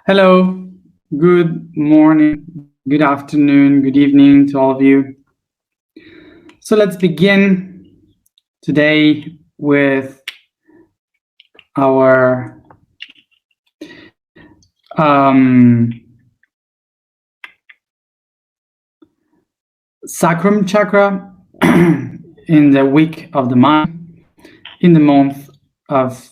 Hello, good morning, good afternoon, good evening to all of you. So let's begin today with our sacrum chakra in the week of the mind, in the month of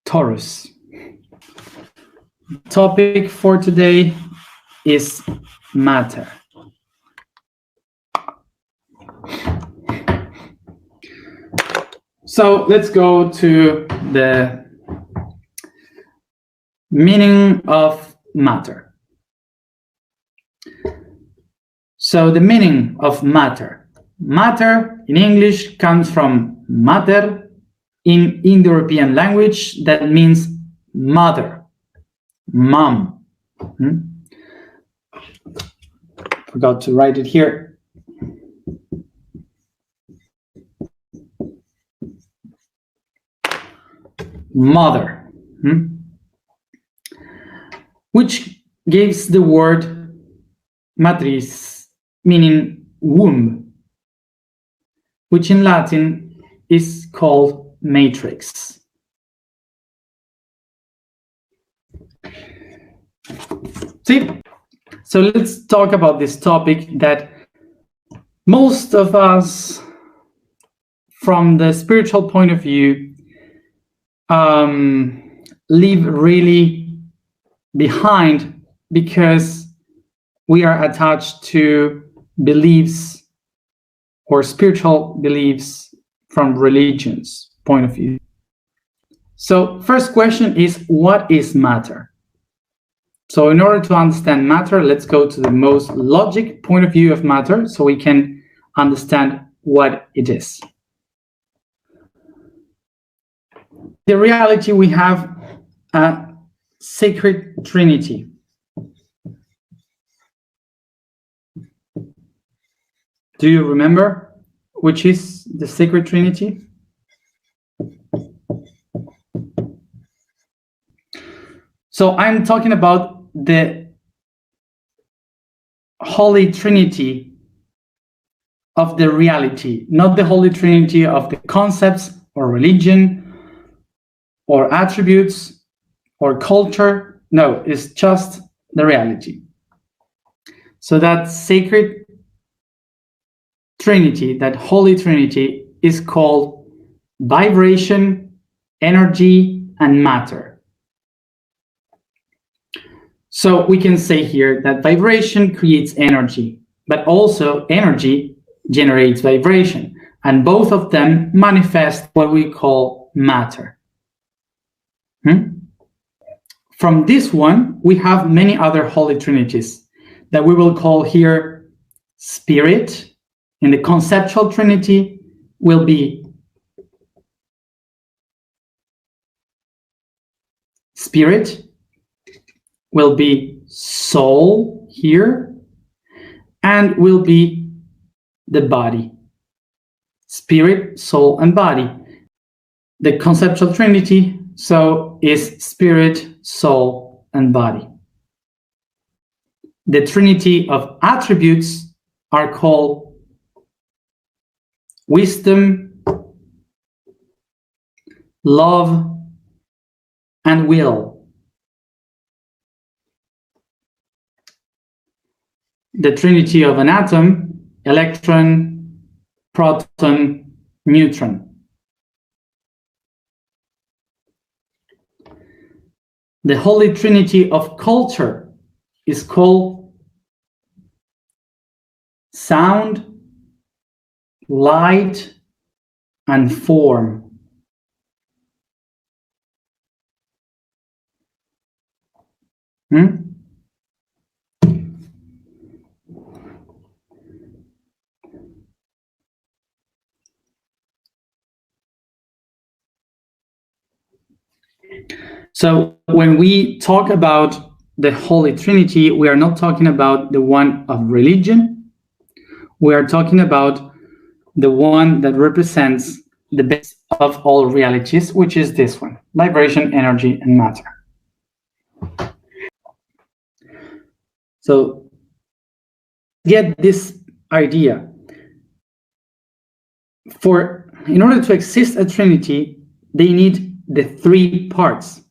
Taurus. Topic for today is matter. So let's go to the meaning of matter. So the meaning of matter. Matter in English comes from mater in Indo-European language that means mother, mom. Forgot to write it here. Mother, which gives the word matriz, meaning womb, which in Latin is called matrix. See, so let's talk about this topic that most of us, from the spiritual point of view, leave really behind because we are attached to beliefs or spiritual beliefs from religion's point of view. So first question is, what is matter? So in order to understand matter, let's go to the most logic point of view of matter so we can understand what it is. The reality, we have a sacred trinity. Do you remember which is the sacred trinity? So I'm talking about the Holy Trinity of the reality, not the Holy Trinity of the concepts or religion or attributes or culture. No, it's just the reality. So that sacred Trinity, that Holy Trinity, is called vibration, energy, and matter. So we can say here that vibration creates energy, but also energy generates vibration, and both of them manifest what we call matter. From this one, we have many other Holy Trinities that we will call here spirit. In the conceptual Trinity will be spirit, will be soul here, and will be the body. Spirit, soul, and body. The conceptual Trinity, so, is spirit, soul, and body. The Trinity of attributes are called wisdom, love, and will. The Trinity of an atom, electron, proton, neutron. The Holy Trinity of culture is called sound, light, and form. So when we talk about the Holy Trinity, we are not talking about the one of religion. We are talking about the one that represents the base of all realities, which is this one, vibration, energy, and matter. So get this idea. In order to exist a trinity, they need the three parts.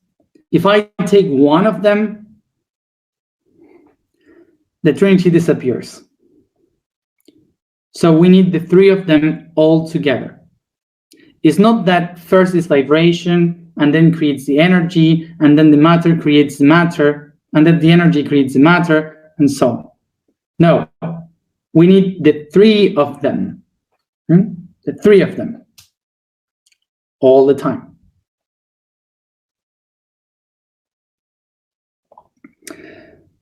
If I take one of them, the trinity disappears. So we need the three of them all together. It's not that first is vibration and then creates the energy, and then the matter creates the matter, and then the energy creates the matter, and so on. No, we need the three of them. The three of them all the time.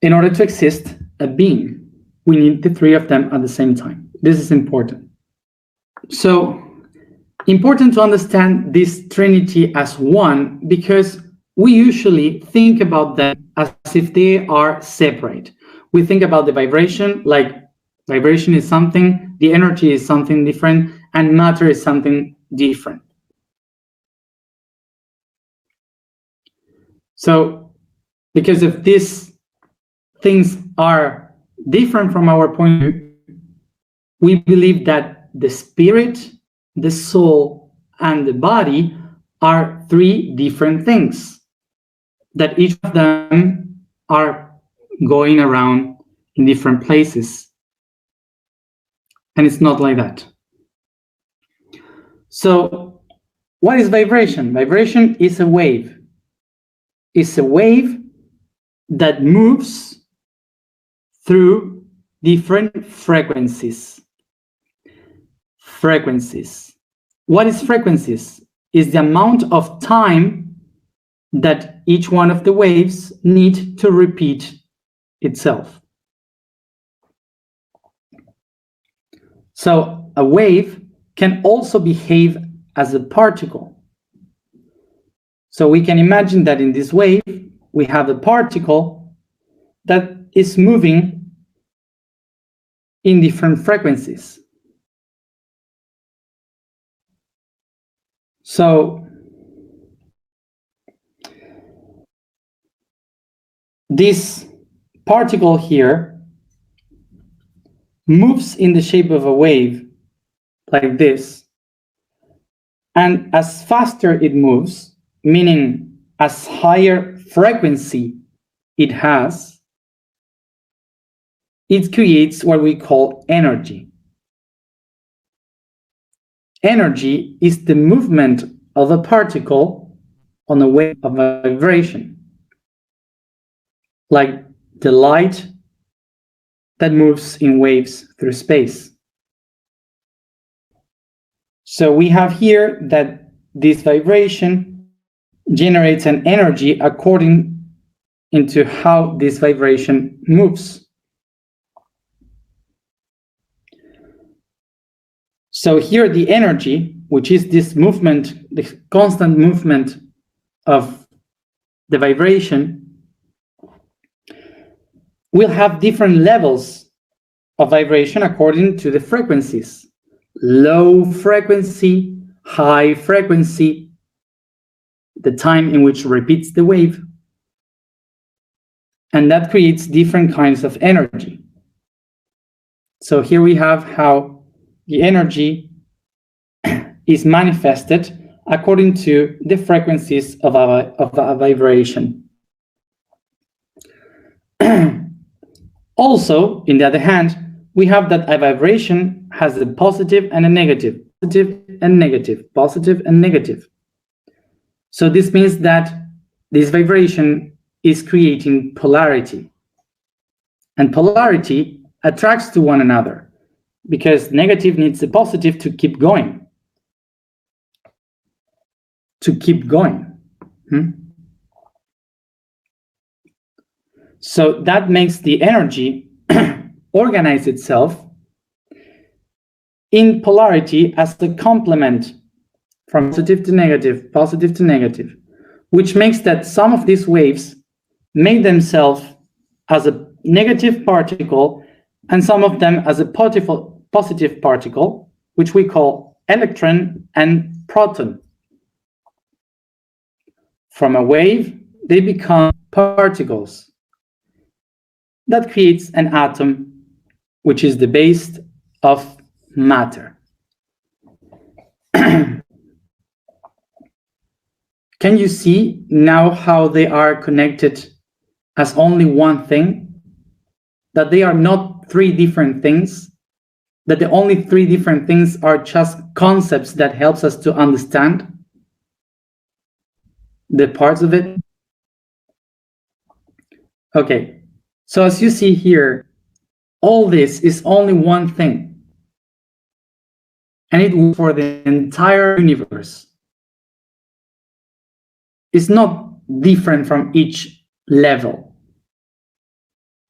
In order to exist a being, we need the three of them at the same time. This is important. So, important to understand this trinity as one, because we usually think about them as if they are separate. We think about the vibration like vibration is something, the energy is something different, and matter is something different. So, because if these things are different from our point of view, we believe that the spirit, the soul, and the body are three different things, that each of them are going around in different places. And it's not like that. So, what is vibration? Vibration is a wave. It's a wave that moves through different frequencies. Frequencies. What is frequencies? Is the amount of time that each one of the waves need to repeat itself. So a wave can also behave as a particle. So we can imagine that in this wave, we have a particle that is moving in different frequencies. So this particle here moves in the shape of a wave like this, and as faster it moves, meaning as higher frequency it has, it creates what we call energy. Energy is the movement of a particle on a wave of vibration, like the light that moves in waves through space. So we have here that this vibration generates an energy according into how this vibration moves. So here the energy, which is this movement, the constant movement of the vibration, will have different levels of vibration according to the frequencies. Low frequency, high frequency, the time in which repeats the wave, and that creates different kinds of energy. So here we have how the energy is manifested according to the frequencies of a vibration. Also, on the other hand, we have that a vibration has a positive and a negative, positive and negative, positive and negative. So this means that this vibration is creating polarity. And polarity attracts to one another because negative needs the positive to keep going. To keep going. So that makes the energy organize itself in polarity as a complement from positive to negative, which makes that some of these waves make themselves as a negative particle and some of them as a positive particle, which we call electron and proton. from a wave, they become particles. That creates an atom, which is the base of matter. Can you see now how they are connected as only one thing? That they are not three different things? That the only three different things are just concepts that helps us to understand the parts of it? Okay, so as you see here, all this is only one thing. And it was for the entire universe. It's not different from each level.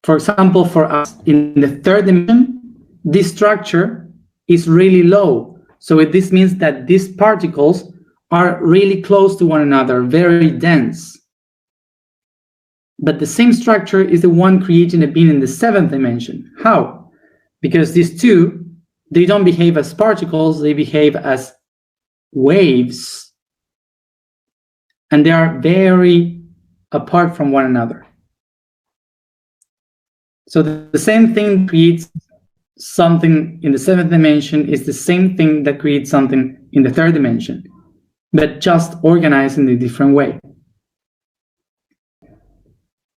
For example, for us in the third dimension, this structure is really low. So this means that these particles are really close to one another, very dense. But the same structure is the one creating a being in the seventh dimension. How? Because these two, they don't behave as particles, they behave as waves. And they are very apart from one another. So the same thing creates something in the seventh dimension is the same thing that creates something in the third dimension, but just organized in a different way.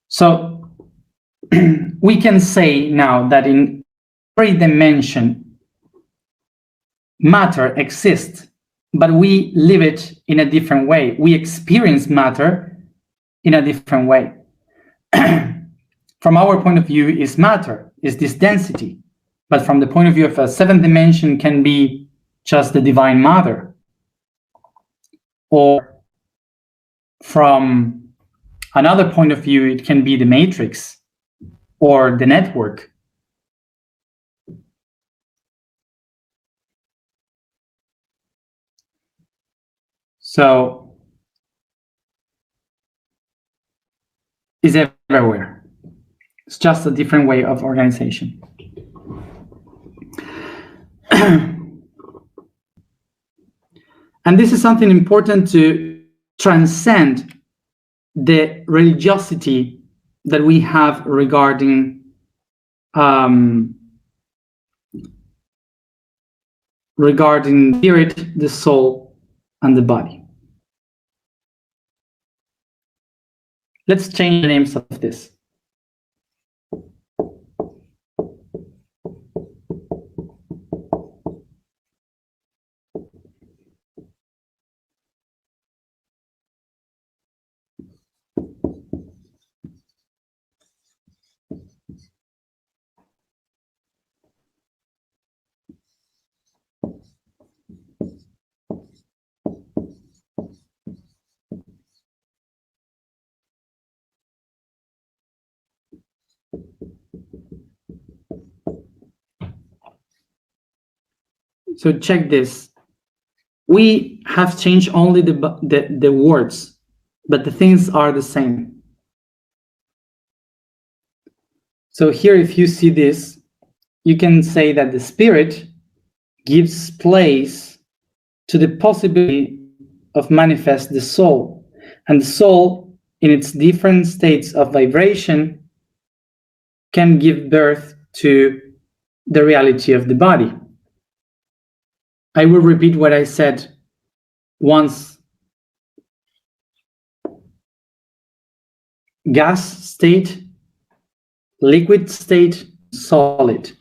So we can say now that in every dimension, matter exists, but we live it in a different way. We experience matter in a different way. From our point of view, is matter, is this density. But from the point of view of a seventh dimension can be just the divine mother. Or from another point of view, it can be the matrix or the network. So it's everywhere. It's just a different way of organization. And this is something important to transcend the religiosity that we have regarding spirit, the soul, and the body. Let's change the names of this. So check this. We have changed only the words, but the things are the same. So here, if you see this, you can say that the spirit gives place to the possibility of manifest the soul. And the soul, in its different states of vibration, can give birth to the reality of the body. I will repeat what I said once. Gas state, liquid state, solid.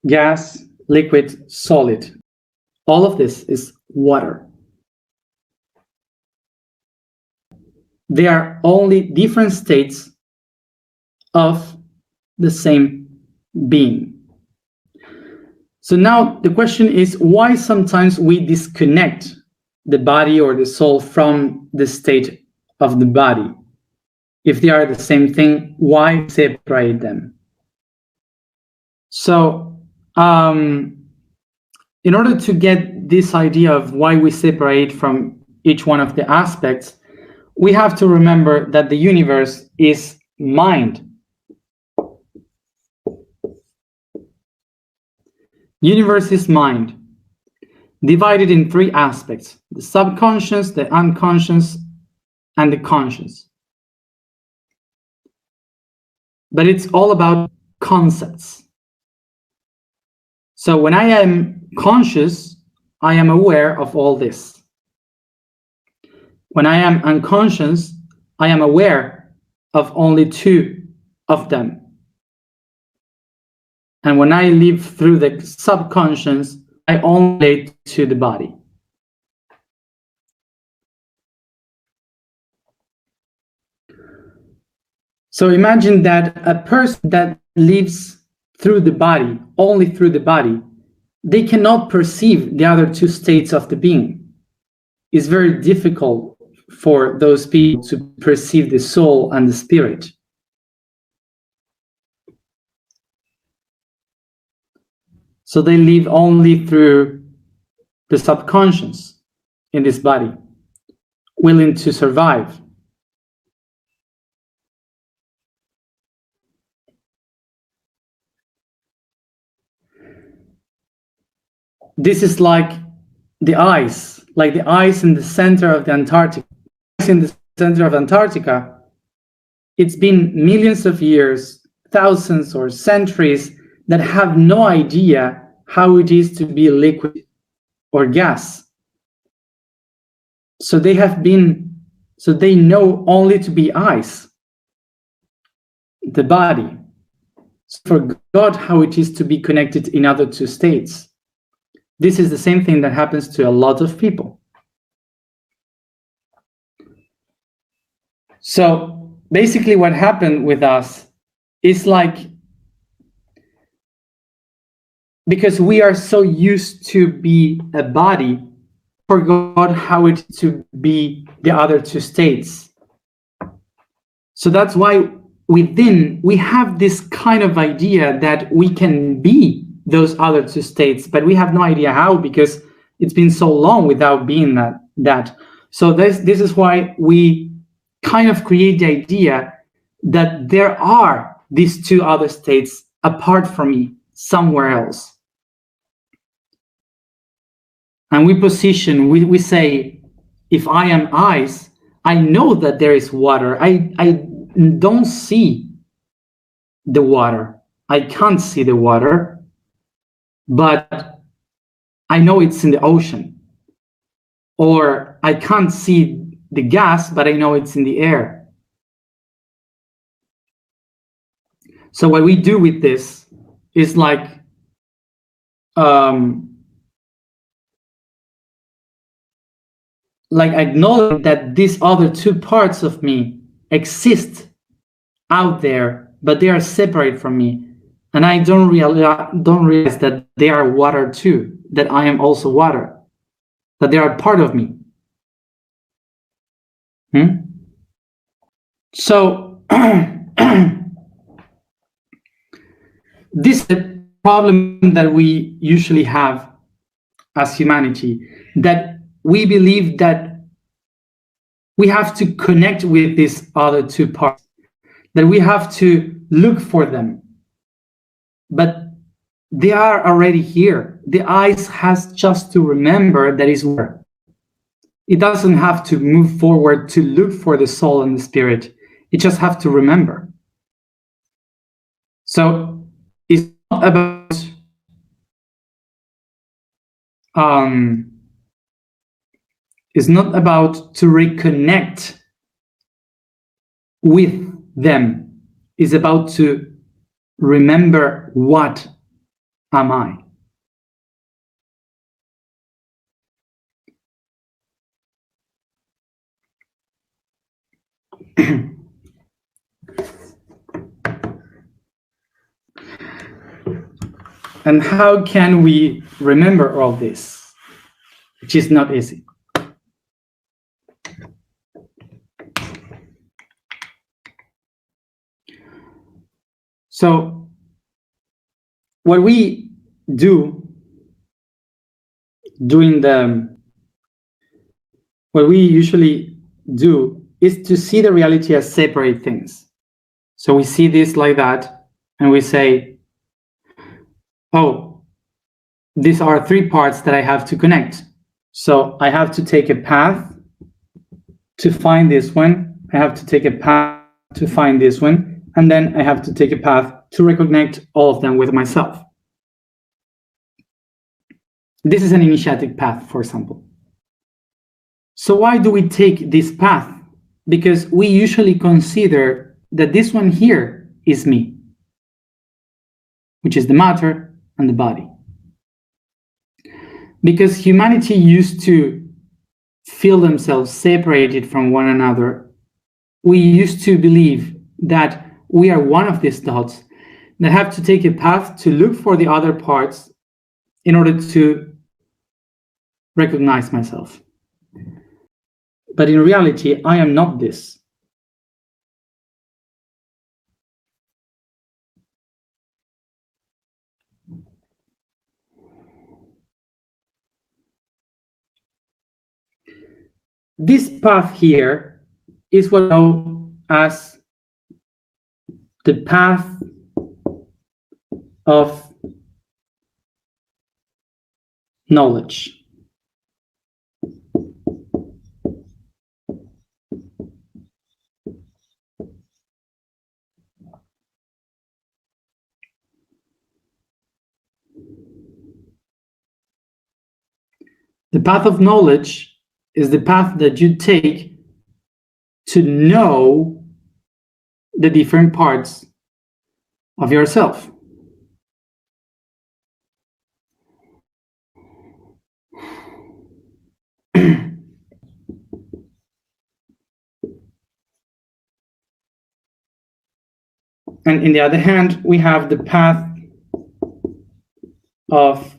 Gas, liquid, solid. All of this is water. They are only different states of the same being. So now the question is, why sometimes we disconnect the body or the soul from the state of the body? If they are the same thing, why separate them? So, in order to get this idea of why we separate from each one of the aspects, we have to remember that the universe is mind. Universe is mind, divided in three aspects: the subconscious, the unconscious, and the conscious. But it's all about concepts. So when I am conscious, I am aware of all this. When I am unconscious, I am aware of only two of them. And when I live through the subconscious, I only relate to the body. So imagine that a person that lives through the body, only through the body, they cannot perceive the other two states of the being. It's very difficult for those people to perceive the soul and the spirit. So they live only through the subconscious in this body, willing to survive. This is like the ice in the center of the Antarctica. In the center of Antarctica, it's been millions of years, thousands or centuries that have no idea how it is to be liquid or gas. So they know only to be ice, the body. So forgot how it is to be connected in other two states. This is the same thing that happens to a lot of people. So basically what happened with us is like, because we are so used to be a body, forgot how it is to be the other two states. So that's why within we have this kind of idea that we can be those other two states, but we have no idea how, because it's been so long without being that. So this is why we kind of create the idea that there are these two other states apart from me, somewhere else. And we say, if I am ice, I know that there is water. I don't see the water. I can't see the water, but I know it's in the ocean. Or I can't see the gas, but I know it's in the air. So what we do with this is like acknowledge that these other two parts of me exist out there, but they are separate from me. And I don't realize that they are water too, that I am also water, that they are part of me. So this is a problem that we usually have as humanity, that we believe that we have to connect with these other two parts, that we have to look for them. But they are already here. The eyes has just to remember that it's water. It doesn't have to move forward to look for the soul and the spirit. It just have to remember. So it's not about to reconnect with them. It's about to remember, what am I? And how can we remember all this, which is not easy? So what we do what we usually do is to see the reality as separate things. So we see this like that, and we say, oh, these are three parts that I have to connect. So I have to take a path to find this one. I have to take a path to find this one. And then I have to take a path to reconnect all of them with myself. This is an initiatic path, for example. So why do we take this path? Because we usually consider that this one here is me, which is the matter and the body. Because humanity used to feel themselves separated from one another, we used to believe that we are one of these dots that have to take a path to look for the other parts in order to recognize myself. But in reality, I am not this. This path here is what we know as the path of knowledge. The path of knowledge is the path that you take to know the different parts of yourself. And in the other hand, we have the path of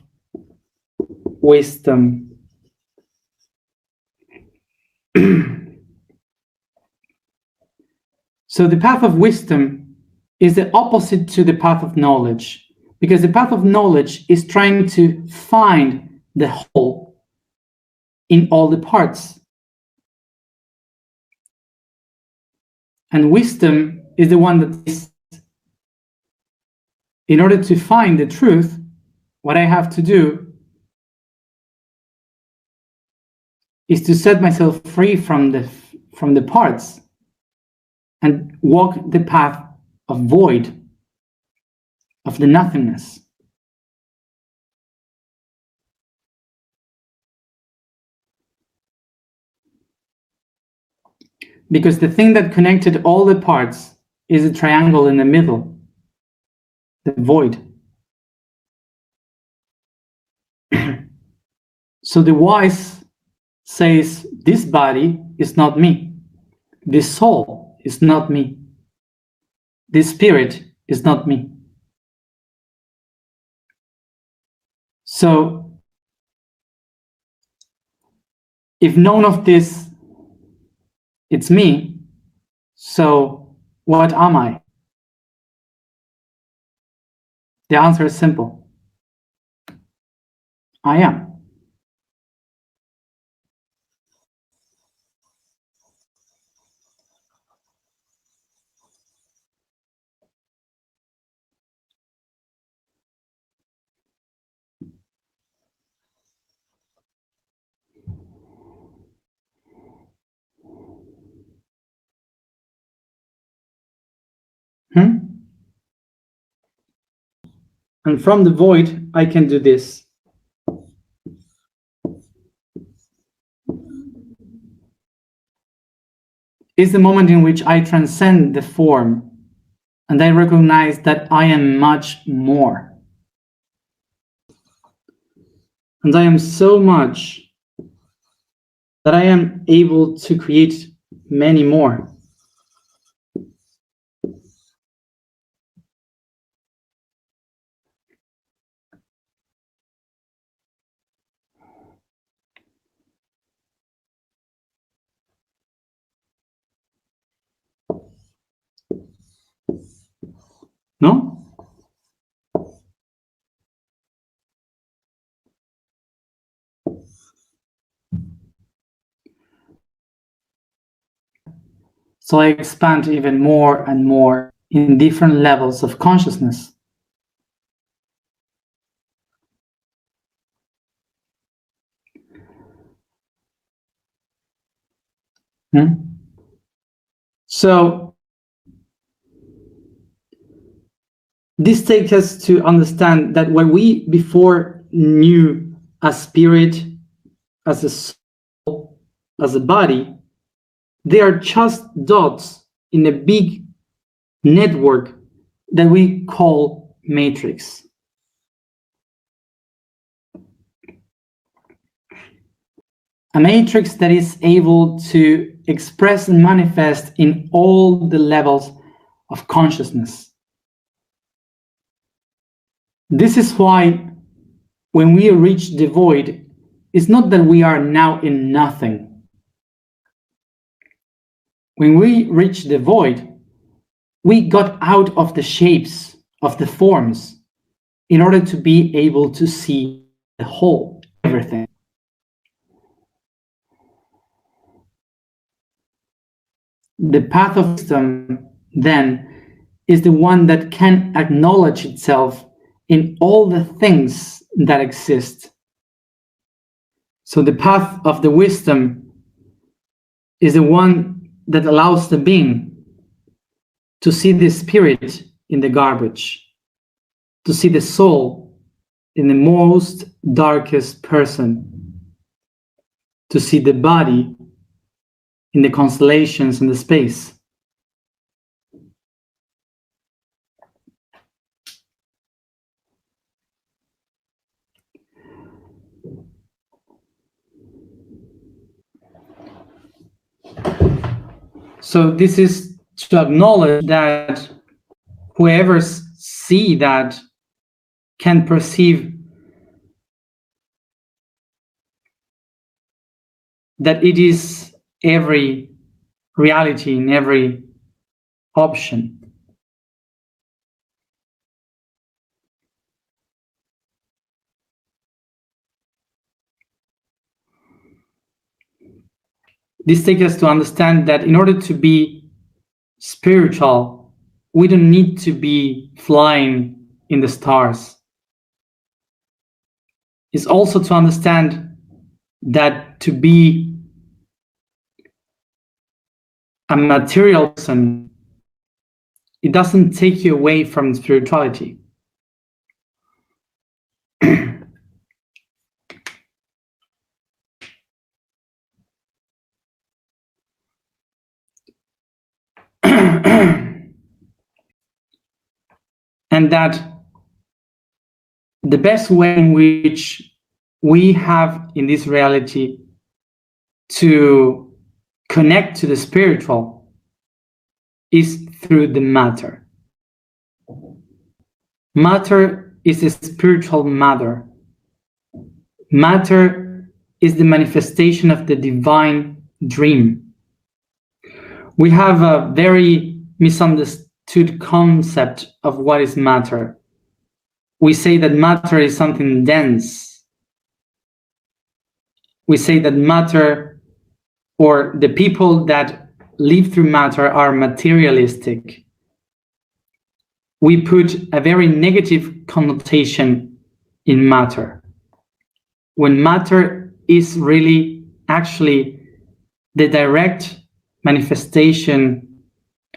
wisdom. So the path of wisdom is the opposite to the path of knowledge, because the path of knowledge is trying to find the whole in all the parts. And wisdom is the one that is, in order to find the truth, what I have to do is to set myself free from the parts and walk the path of void, of the nothingness. Because the thing that connected all the parts is a triangle in the middle, the void. So the wise says, this body is not me. This soul is not me. This spirit is not me. So if none of this, it's me, so what am I? The answer is simple. I am. And from the void, I can do this. It's the moment in which I transcend the form and I recognize that I am much more. And I am so much that I am able to create many more. No? So I expand even more and more in different levels of consciousness. So this takes us to understand that what we before knew as spirit, as a soul, as a body, they are just dots in a big network that we call matrix. A matrix that is able to express and manifest in all the levels of consciousness. This is why when we reach the void, it's not that we are now in nothing. When we reach the void, we got out of the shapes, of the forms, in order to be able to see the whole, everything. The path of wisdom, then, is the one that can acknowledge itself in all the things that exist. So the path of the wisdom is the one that allows the being to see the spirit in the garbage, to see the soul in the most darkest person, to see the body in the constellations and the space. So this is to acknowledge that whoever see that can perceive that it is every reality in every option. This takes us to understand that in order to be spiritual, we don't need to be flying in the stars. It's also to understand that to be a material person, it doesn't take you away from spirituality. And that the best way in which we have in this reality to connect to the spiritual is through the matter. Matter is a spiritual mother. Matter is the manifestation of the divine dream. We have a very misunderstood concept of what is matter. We say that matter is something dense. We say that matter, or the people that live through matter, are materialistic. We put a very negative connotation in matter, when matter is really actually the direct manifestation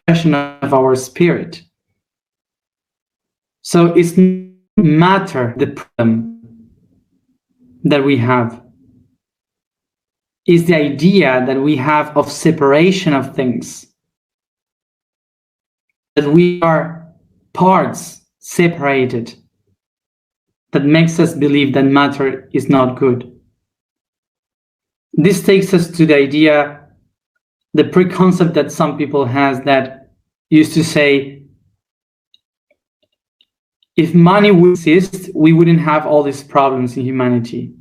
of our spirit. So it's not matter the problem that we have, is the idea that we have of separation of things, that we are parts separated, that makes us believe that matter is not good. This takes us to the idea, the preconcept that some people has that used to say, if money would exist, we wouldn't have all these problems in humanity.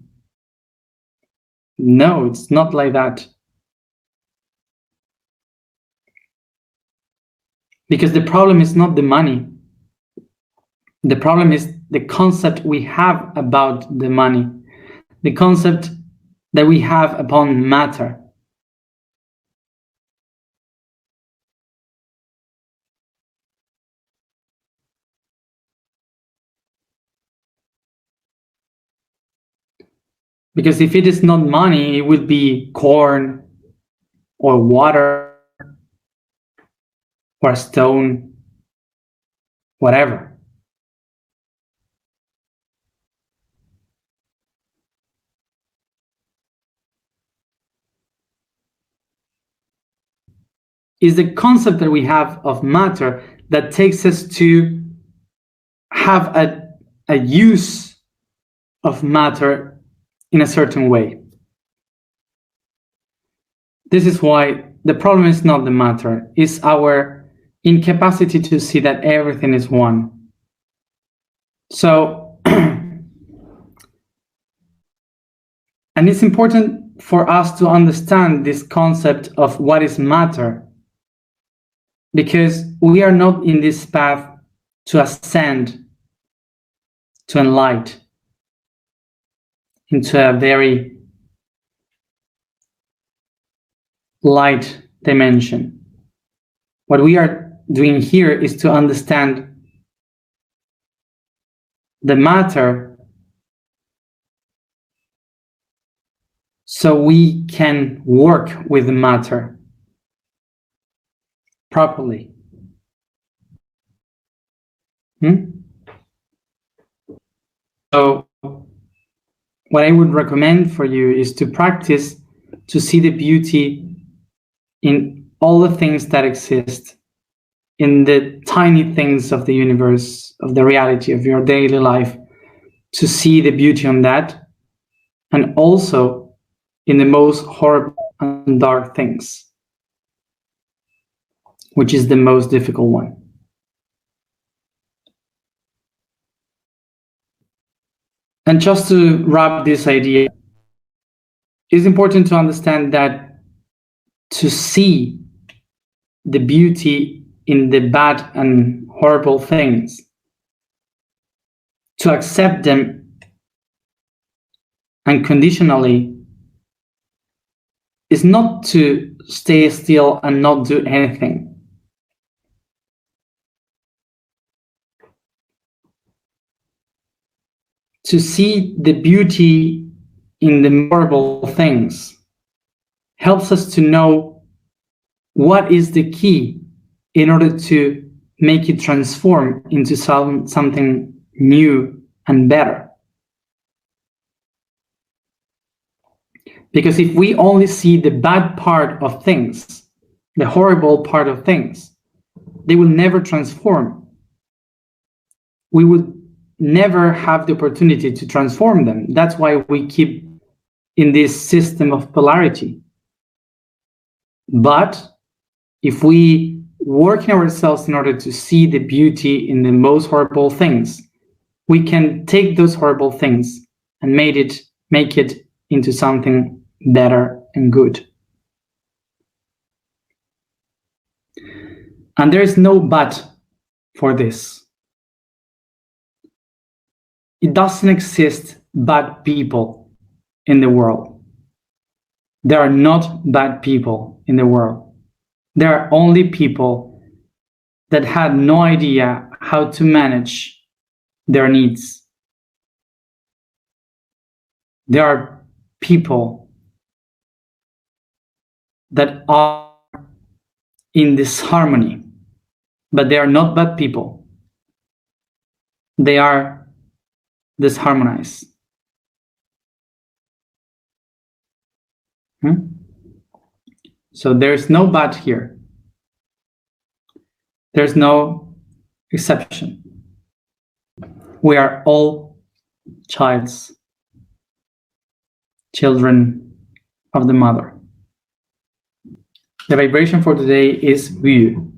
No, it's not like that. Because the problem is not the money. The problem is the concept we have about the money, the concept that we have upon matter. Because if it is not money, it would be corn or water or a stone, whatever. Is the concept that we have of matter that takes us to have a use of matter in a certain way. This is why the problem is not the matter, it's our incapacity to see that everything is one. So, and it's important for us to understand this concept of what is matter, because we are not in this path to ascend, to enlighten into a very light dimension. What we are doing here is to understand the matter so we can work with the matter properly. So what I would recommend for you is to practice to see the beauty in all the things that exist, in the tiny things of the universe, of the reality of your daily life, to see the beauty on that, and also in the most horrible and dark things, which is the most difficult one. And just to wrap this idea, it's important to understand that to see the beauty in the bad and horrible things, to accept them unconditionally, is not to stay still and not do anything. To see the beauty in the horrible things helps us to know what is the key in order to make it transform into something new and better. Because if we only see the bad part of things, the horrible part of things, they will never transform. We would never have the opportunity to transform them. That's why we keep in this system of polarity. But if we work in ourselves in order to see the beauty in the most horrible things, we can take those horrible things and make it into something better and good. And there is no but for this. It doesn't exist bad people in the world. There are not bad people in the world. There are only people that had no idea how to manage their needs. There are people that are in disharmony, but they are not bad people. They are disharmonized. So there's no but here. There's no exception. We are all children of the mother. The vibration for today is View.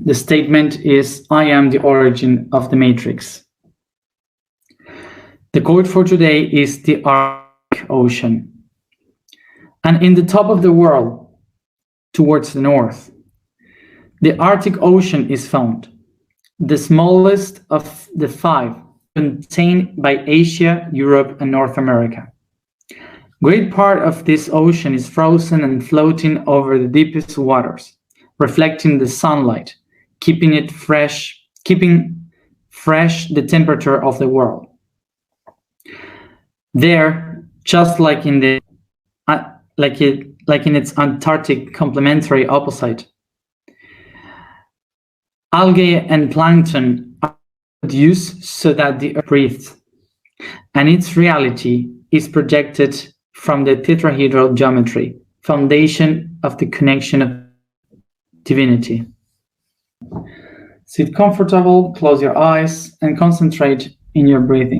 The statement is, I am the origin of the matrix. The quote for today is the Arctic Ocean. And in the top of the world, towards the north, the Arctic Ocean is found. the smallest of the 5, contained by Asia, Europe, and North America. Great part of this ocean is frozen and floating over the deepest waters, reflecting the sunlight, keeping fresh the temperature of the world. There, just like in its Antarctic complementary opposite, algae and plankton are produced so that the earth breathes, and its reality is projected from the tetrahedral geometry, foundation of the connection of divinity. Sit comfortable, close your eyes, and concentrate in your breathing.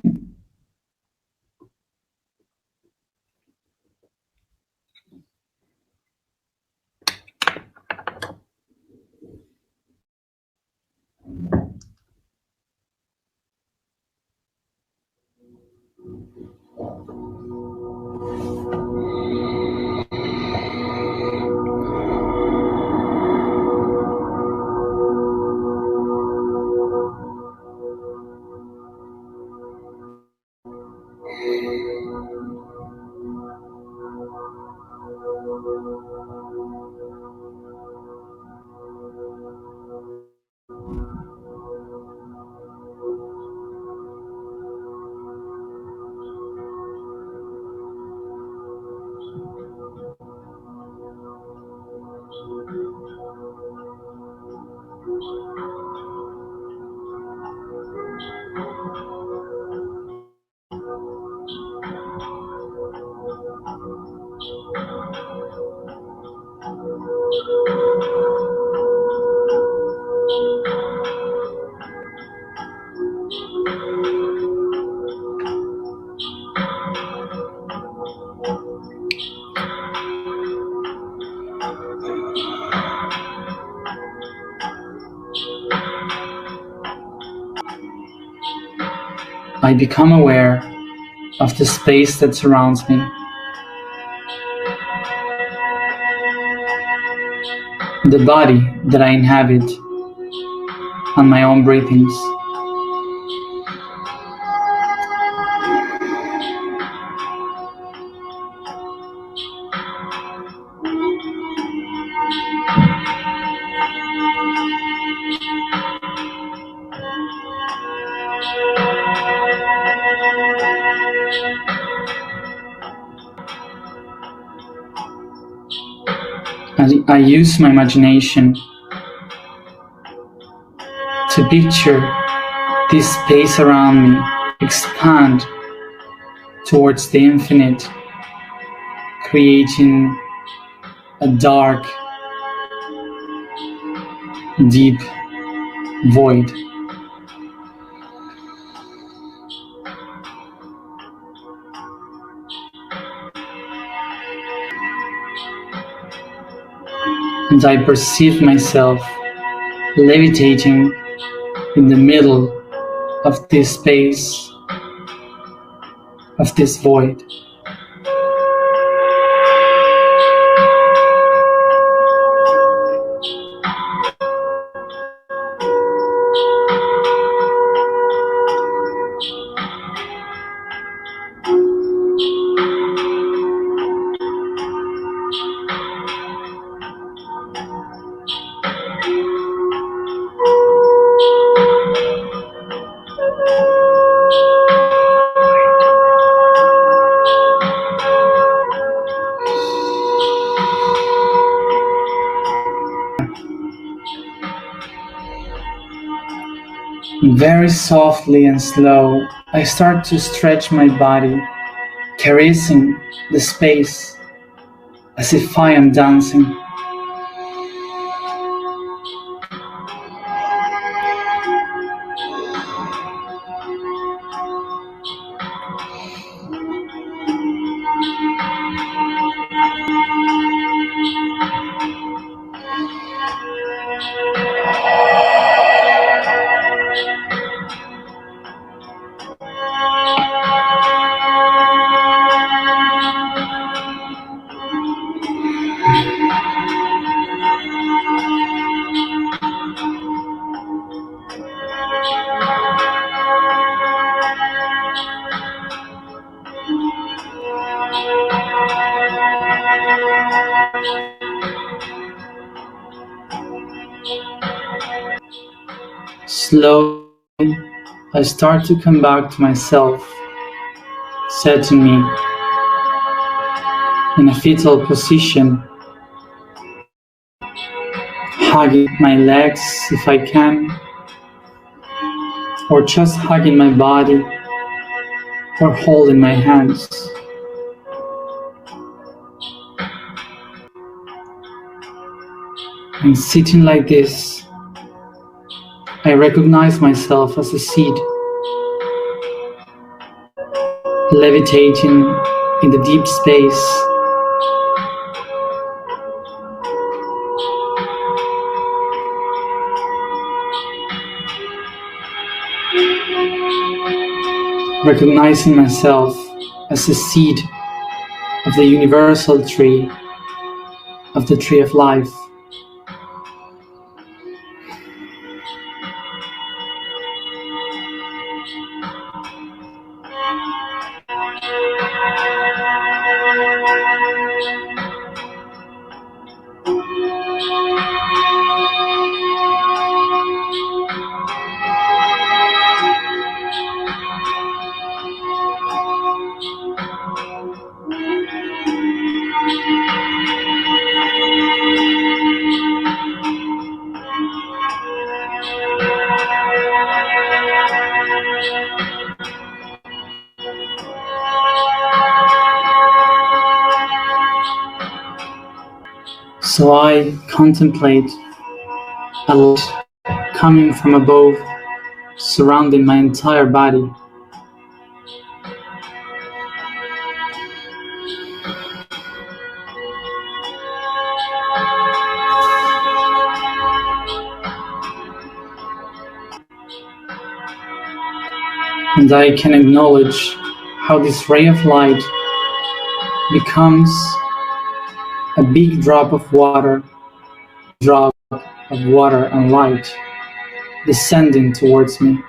I become aware of the space that surrounds me, the body that I inhabit, and my own breathings. I use my imagination to picture this space around me expand towards the infinite, creating a dark, deep void. And I perceive myself levitating in the middle of this space, of this void. Very softly and slow, I start to stretch my body, caressing the space as if I am dancing. Slowly, I start to come back to myself, setting me in a fetal position, hugging my legs if I can, or just hugging my body, or holding my hands. And sitting like this, I recognize myself as a seed, levitating in the deep space, recognizing myself as a seed of the universal tree, of the tree of life. So I contemplate a light coming from above, surrounding my entire body. And I can acknowledge how this ray of light becomes a big drop of water and light descending towards me.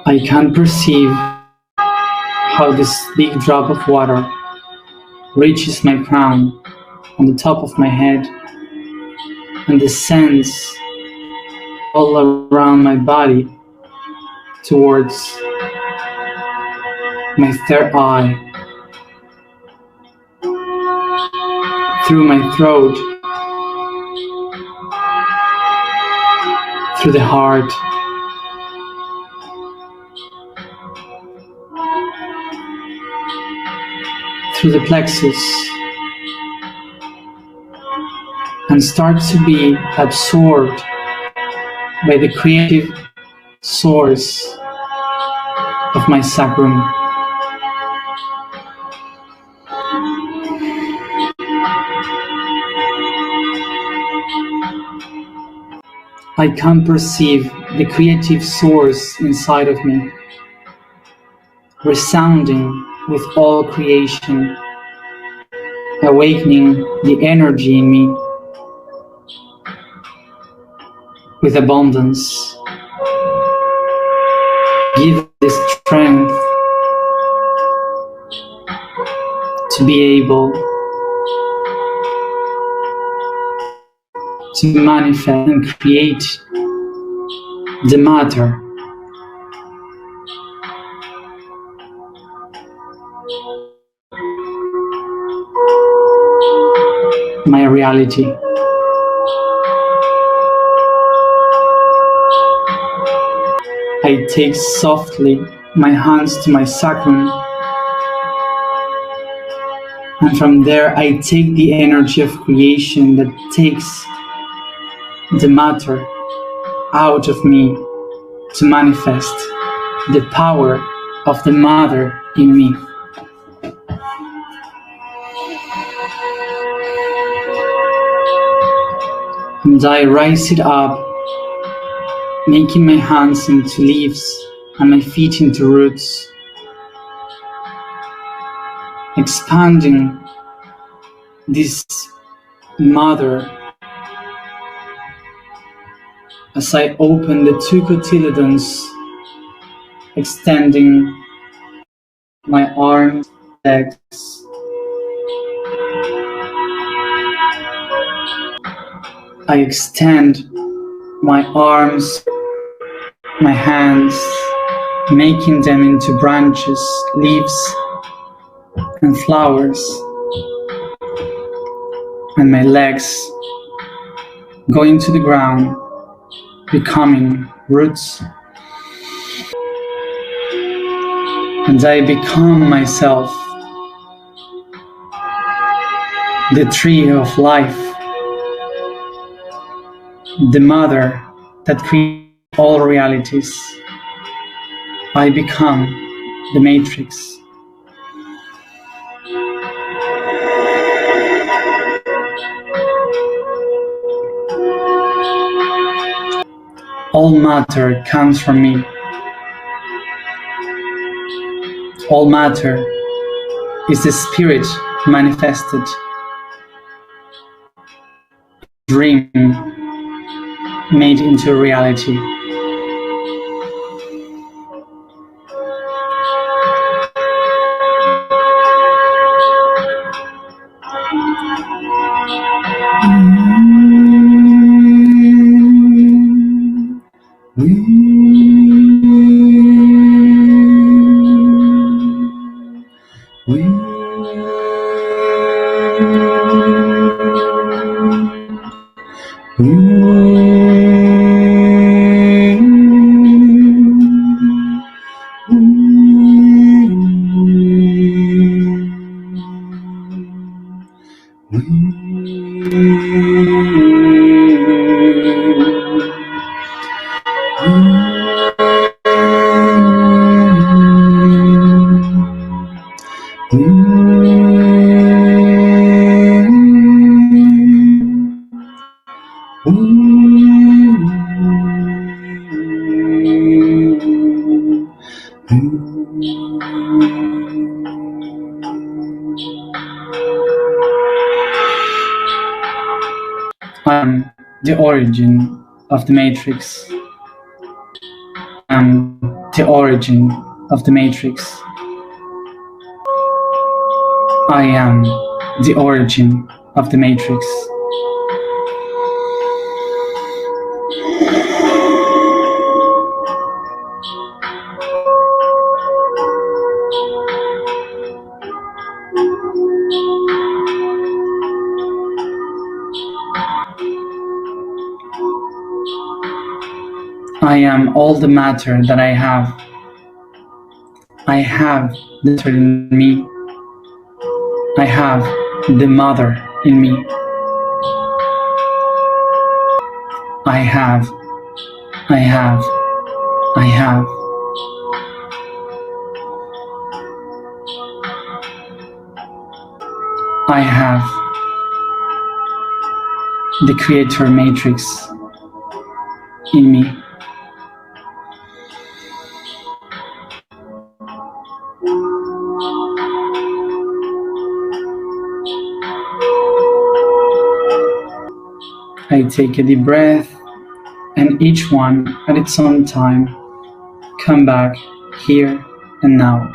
I can perceive how this big drop of water reaches my crown on the top of my head and descends all around my body towards my third eye, through my throat, through the heart, through the plexus, and start to be absorbed by the creative source of my sacrum. I can perceive the creative source inside of me, resounding with all creation, awakening the energy in me with abundance. Give the strength to be able to manifest and create the matter. My reality. I take softly my hands to my sacrum, and from there I take the energy of creation that takes the matter out of me to manifest the power of the mother in me. And I rise it up, making my hands into leaves and my feet into roots, expanding this mother as I open the two cotyledons extending my arms, legs. I extend my arms, my hands, making them into branches, leaves, and flowers, and my legs going to the ground, becoming roots. And I become myself, the tree of life, the mother that creates all realities. I become the matrix. All matter comes from me. All matter is the spirit manifested, dream made into reality. I am the origin of the matrix. I am the origin of the matrix. I am the origin of the matrix. I am all the matter that I have. I have the matter in me. I have the mother in me. I have. I have. I have the creator matrix in me. I take a deep breath, and each one at its own time, come back here and now.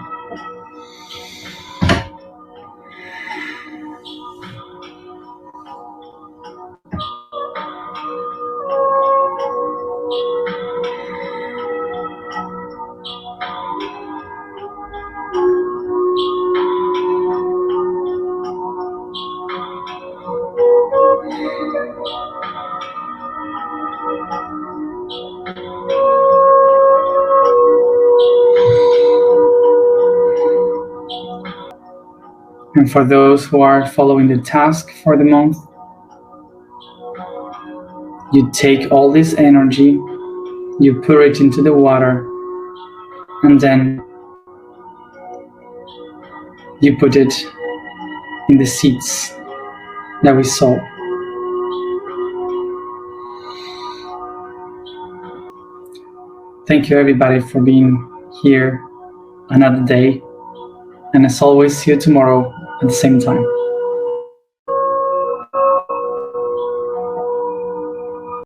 And for those who are following the task for the month, you take all this energy, you put it into the water, and then you put it in the seeds that we sow. Thank you everybody for being here another day, and as always, see you tomorrow at the same time.